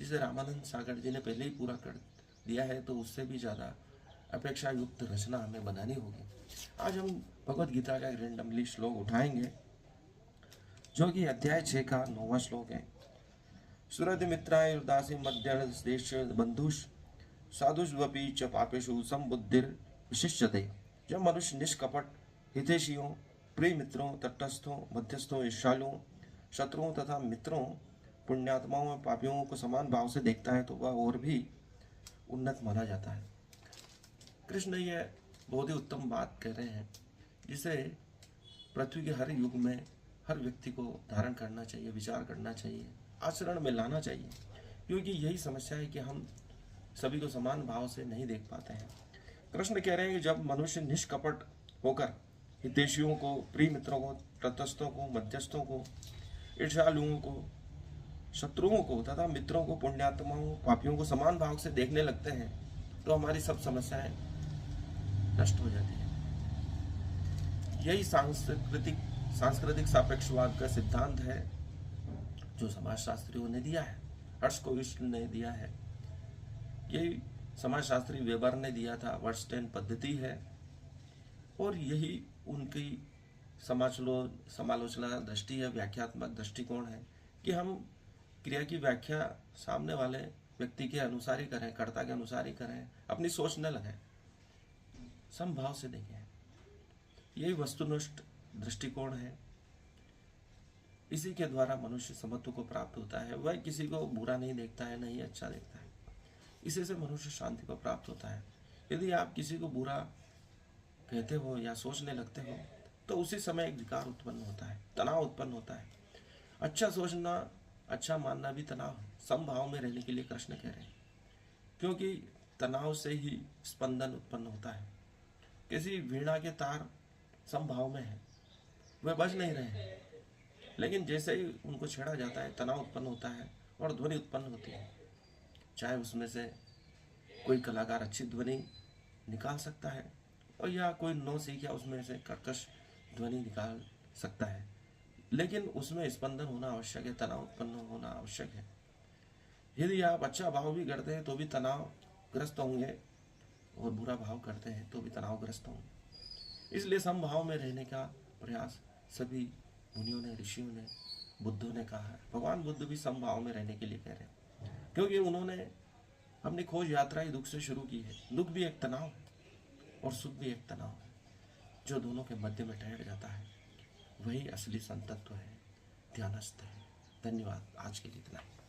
जिसे रामानंद सागर जी ने पहले ही पूरा कर दिया है, तो उससे भी ज़्यादा अपेक्षा युक्त रचना हमें बनानी होगी। आज हम भगवत गीता का एक रेंडमली श्लोक उठाएंगे, जो कि अध्याय 6 का 9वां श्लोक है। सुहृद मित्राय उदासी मध्य देश बंधुष साधुष्वपि च पापेषु संबुद्धिर विशिष्यते। जब मनुष्य निष्कपट हितैषियों, प्रिय मित्रों, तटस्थों, मध्यस्थों, ईर्ष्यालुओं, शत्रुओं तथा मित्रों, पुण्यात्माओं और पापियों को समान भाव से देखता है, तो वह और भी उन्नत माना जाता है। कृष्ण ये बहुत ही उत्तम बात कह रहे हैं, जिसे पृथ्वी के हर युग में हर व्यक्ति को धारण करना चाहिए, विचार करना चाहिए, आचरण में लाना चाहिए। क्योंकि यही समस्या है कि हम सभी को समान भाव से नहीं देख पाते हैं। कृष्ण कह रहे हैं कि जब मनुष्य निष्कपट होकर हितैषियों को, प्रिय मित्रों को, तटस्थों को, मध्यस्थों को, ईर्ष्यालुओं को, शत्रुओं को तथा मित्रों को, पुण्यात्माओं, पापियों को समान भाव से देखने लगते हैं, तो हमारी सब समस्याएं नष्ट हो जाती है। यही सांस्कृतिक सापेक्षवाद का सिद्धांत है, जो समाजशास्त्रियों ने दिया है, हर्षकोविस्ट ने दिया है। यही समाजशास्त्री वेबर ने दिया था, वर्स्टेन पद्धति है, और यही उनकी समालोचना दृष्टि है, व्याख्यात्मक दृष्टिकोण है, कि हम क्रिया की व्याख्या सामने वाले व्यक्ति के अनुसार ही करें, कर्ता के अनुसार ही करें, अपनी सोच न लगाएं, समभाव से देखें। यही वस्तुनिष्ठ दृष्टिकोण है। इसी के द्वारा मनुष्य समत्व को प्राप्त होता है। वह किसी को बुरा नहीं देखता है, नहीं अच्छा देखता है। इसी से मनुष्य शांति को प्राप्त होता है। यदि आप किसी को बुरा कहते हो या सोचने लगते हो, तो उसी समय एक विकार उत्पन्न होता है, तनाव उत्पन्न होता है। अच्छा सोचना, अच्छा मानना भी तनाव है। समभाव में रहने के लिए कृष्ण कह रहे हैं, क्योंकि तनाव से ही स्पंदन उत्पन्न होता है। किसी वीणा के तार समभाव में है, वह बज नहीं रहे हैं, लेकिन जैसे ही उनको छेड़ा जाता है, तनाव उत्पन्न होता है और ध्वनि उत्पन्न होती है। चाहे उसमें से कोई कलाकार अच्छी ध्वनि निकाल सकता है, और या कोई नौ सीखा उसमें से कर्कश ध्वनि निकाल सकता है, लेकिन उसमें स्पंदन होना आवश्यक है, तनाव उत्पन्न होना आवश्यक है। यदि आप अच्छा भाव भी करते हैं तो भी तनावग्रस्त होंगे, और बुरा भाव करते हैं तो भी तनावग्रस्त होंगे। इसलिए समभाव में रहने का प्रयास सभी मुनियों ने, ऋषियों ने, बुद्धों ने कहा है। भगवान बुद्ध भी समभाव में रहने के लिए कह रहे हैं, क्योंकि उन्होंने अपनी खोज यात्रा ही दुख से शुरू की है। दुख भी एक तनाव और सुख भी एक तनाव है, जो दोनों के मध्य में ठहर जाता है, वही असली संतत्व है, ध्यानस्थ है। धन्यवाद। आज के लिए इतना ही।